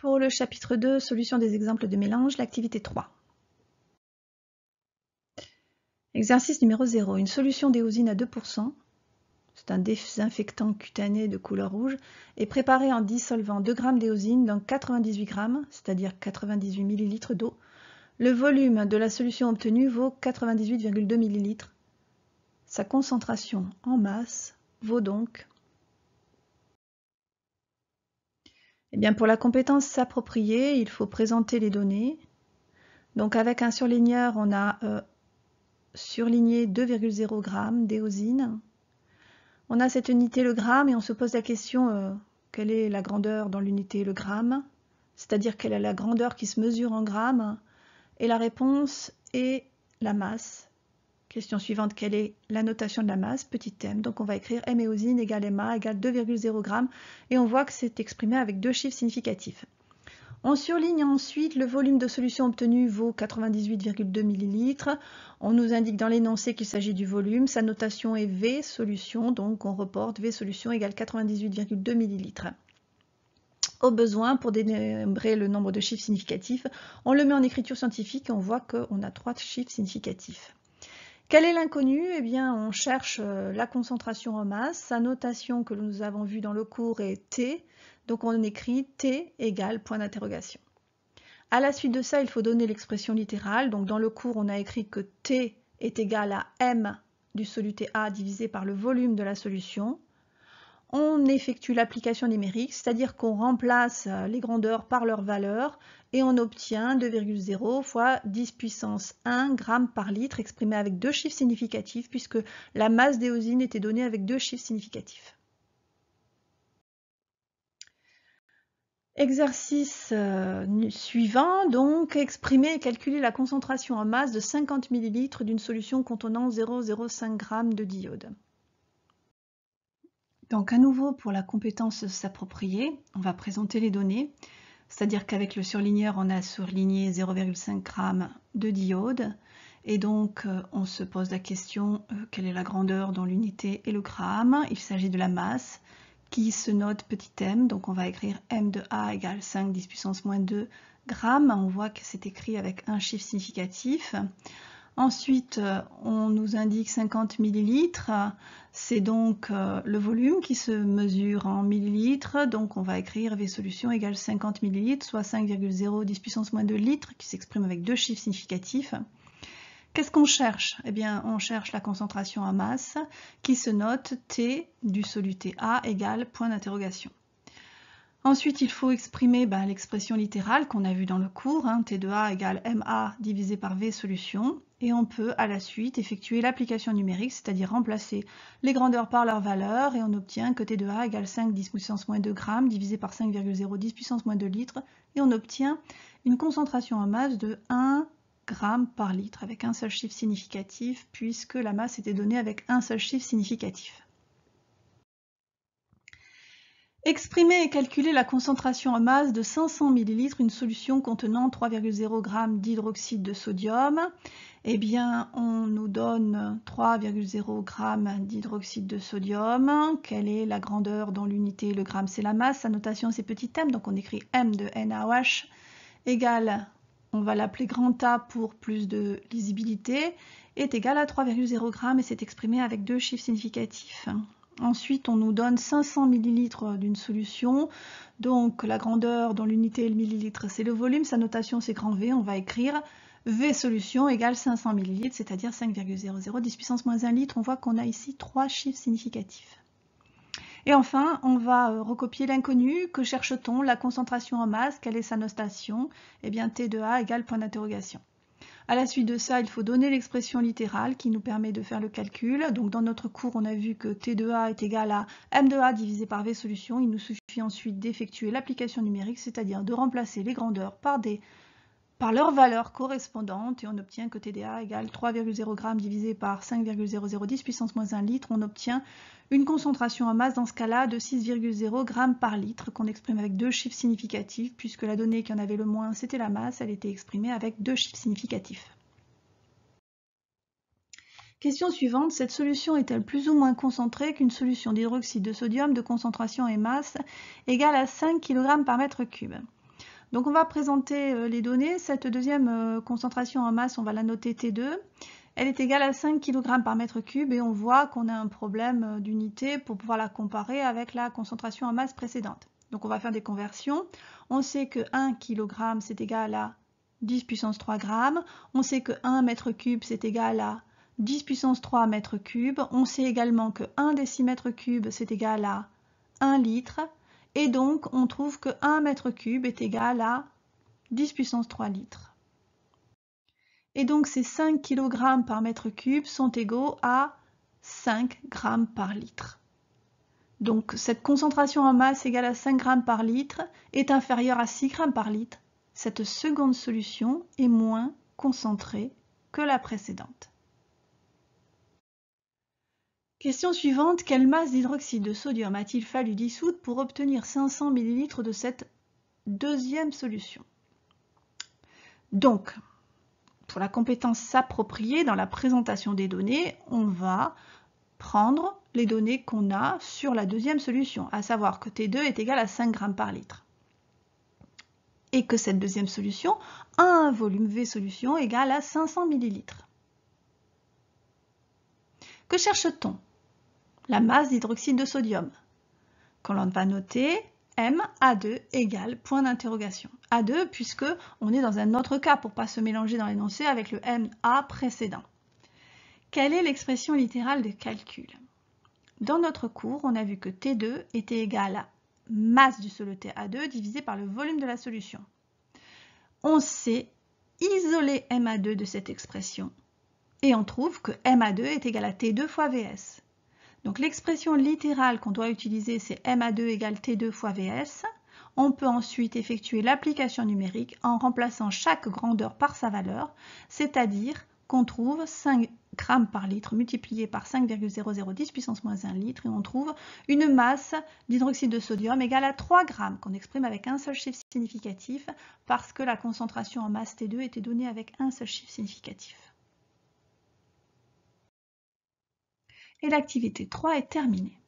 Pour le chapitre 2, solution des exemples de mélange, l'activité 3. Exercice numéro 0. Une solution d'éosine à 2%, c'est un désinfectant cutané de couleur rouge, est préparée en dissolvant 2 g d'éosine dans 98 g, c'est-à-dire 98 ml d'eau. Le volume de la solution obtenue vaut 98,2 ml. Sa concentration en masse vaut donc... Eh bien, pour la compétence s'approprier, il faut présenter les données. Donc avec un surligneur, on a surligné 2,0 g d'éosine. On a cette unité le gramme et on se pose la question quelle est la grandeur dans l'unité le gramme, c'est-à-dire quelle est la grandeur qui se mesure en grammes, et la réponse est la masse. Question suivante, quelle est la notation de la masse? Petit m, donc on va écrire m éosine égale ma égale 2,0 g et on voit que c'est exprimé avec 2 chiffres significatifs. On surligne ensuite le volume de solution obtenu vaut 98,2 ml. On nous indique dans l'énoncé qu'il s'agit du volume. Sa notation est V solution, donc on reporte V solution égale 98,2 ml. Au besoin, pour dénombrer le nombre de chiffres significatifs, on le met en écriture scientifique et on voit qu'on a 3 chiffres significatifs. Quel est l'inconnu? Eh bien, on cherche la concentration en masse. Sa notation que nous avons vue dans le cours est T. Donc on écrit T égale point d'interrogation. À la suite de ça, il faut donner l'expression littérale. Donc dans le cours, on a écrit que T est égal à M du soluté A divisé par le volume de la solution. On effectue l'application numérique, c'est-à-dire qu'on remplace les grandeurs par leur valeur et on obtient 2,0 fois 10 puissance 1 g par litre exprimé avec 2 chiffres significatifs puisque la masse d'éosine était donnée avec 2 chiffres significatifs. Exercice suivant, donc exprimer et calculer la concentration en masse de 50 ml d'une solution contenant 0,05 g de diode. Donc à nouveau pour la compétence s'approprier, on va présenter les données, c'est-à-dire qu'avec le surligneur on a surligné 0,5 g de diode et donc on se pose la question quelle est la grandeur dans l'unité et le gramme. Il s'agit de la masse qui se note petit m, donc on va écrire m de A égale 5 10 puissance moins 2 grammes. On voit que c'est écrit avec un chiffre significatif. Ensuite, on nous indique 50 millilitres, c'est donc le volume qui se mesure en millilitres, donc on va écrire V solution égale 50 millilitres, soit 5,0 10 puissance moins 2 litres, qui s'exprime avec 2 chiffres significatifs. Qu'est-ce qu'on cherche? Eh bien, on cherche la concentration en masse, qui se note T du soluté A égale point d'interrogation. Ensuite, il faut exprimer l'expression littérale qu'on a vue dans le cours, T de A égale MA divisé par V solution, et on peut à la suite effectuer l'application numérique, c'est-à-dire remplacer les grandeurs par leur valeur, et on obtient que T de A égale 5 10 puissance moins 2 grammes divisé par 5,0 10 puissance moins 2 litres, et on obtient une concentration en masse de 1 g par litre, avec un seul chiffre significatif, puisque la masse était donnée avec un seul chiffre significatif. Exprimer et calculer la concentration en masse de 500 ml, une solution contenant 3,0 g d'hydroxyde de sodium. Eh bien, on nous donne 3,0 g d'hydroxyde de sodium. Quelle est la grandeur dans l'unité? Le gramme, c'est la masse. Sa notation, c'est petit m, donc on écrit m de NaOH égale, on va l'appeler grand A pour plus de lisibilité, est égal à 3,0 g et c'est exprimé avec 2 chiffres significatifs. Ensuite, on nous donne 500 ml d'une solution, donc la grandeur dans l'unité et le millilitre, c'est le volume, sa notation c'est grand V, on va écrire V solution égale 500 ml, c'est-à-dire 5,00 10 puissance moins 1 litre. On voit qu'on a ici 3 chiffres significatifs. Et enfin, on va recopier l'inconnu. Que cherche-t-on? La concentration en masse, quelle est sa notation? Eh bien, T de A égale point d'interrogation. À la suite de ça, il faut donner l'expression littérale qui nous permet de faire le calcul. Donc dans notre cours, on a vu que T de A est égal à M de A divisé par V solution. Il nous suffit ensuite d'effectuer l'application numérique, c'est-à-dire de remplacer les grandeurs par leur valeur correspondante et on obtient que T de A égale 3,0 g divisé par 5,00 10 puissance moins 1 litre. On obtient une concentration en masse dans ce cas-là de 6,0 g par litre qu'on exprime avec 2 chiffres significatifs puisque la donnée qui en avait le moins c'était la masse, elle était exprimée avec 2 chiffres significatifs. Question suivante, cette solution est-elle plus ou moins concentrée qu'une solution d'hydroxyde de sodium de concentration et masse égale à 5 kg par mètre cube? Donc on va présenter les données. Cette deuxième concentration en masse, on va la noter T2. Elle est égale à 5 kg par mètre cube et on voit qu'on a un problème d'unité pour pouvoir la comparer avec la concentration en masse précédente. Donc on va faire des conversions. On sait que 1 kg c'est égal à 10 puissance 3 grammes. On sait que 1 mètre cube c'est égal à 10 puissance 3 mètres cubes. On sait également que 1 décimètre cube c'est égal à 1 litre. Et donc on trouve que 1 mètre cube est égal à 10 puissance 3 litres. Et donc ces 5 kg par mètre cube sont égaux à 5 grammes par litre. Donc cette concentration en masse égale à 5 grammes par litre est inférieure à 6 grammes par litre. Cette seconde solution est moins concentrée que la précédente. Question suivante, quelle masse d'hydroxyde de sodium a-t-il fallu dissoudre pour obtenir 500 ml de cette deuxième solution? Donc, pour la compétence s'approprier dans la présentation des données, on va prendre les données qu'on a sur la deuxième solution, à savoir que T2 est égal à 5 grammes par litre. Et que cette deuxième solution a un volume V solution égal à 500 ml. Que cherche-t-on? La masse d'hydroxyde de sodium, que l'on va noter MA2 égale point d'interrogation. A2 puisque on est dans un autre cas pour ne pas se mélanger dans l'énoncé avec le MA précédent. Quelle est l'expression littérale de calcul? Dans notre cours, on a vu que T2 était égal à masse du soluté A2 divisé par le volume de la solution. On sait isoler MA2 de cette expression et on trouve que MA2 est égal à T2 fois VS. Donc l'expression littérale qu'on doit utiliser, c'est MA2 égale T2 fois VS. On peut ensuite effectuer l'application numérique en remplaçant chaque grandeur par sa valeur, c'est-à-dire qu'on trouve 5 grammes par litre multiplié par 5,0010 puissance moins 1 litre et on trouve une masse d'hydroxyde de sodium égale à 3 grammes qu'on exprime avec un seul chiffre significatif parce que la concentration en masse T2 était donnée avec un seul chiffre significatif. Et l'activité 3 est terminée.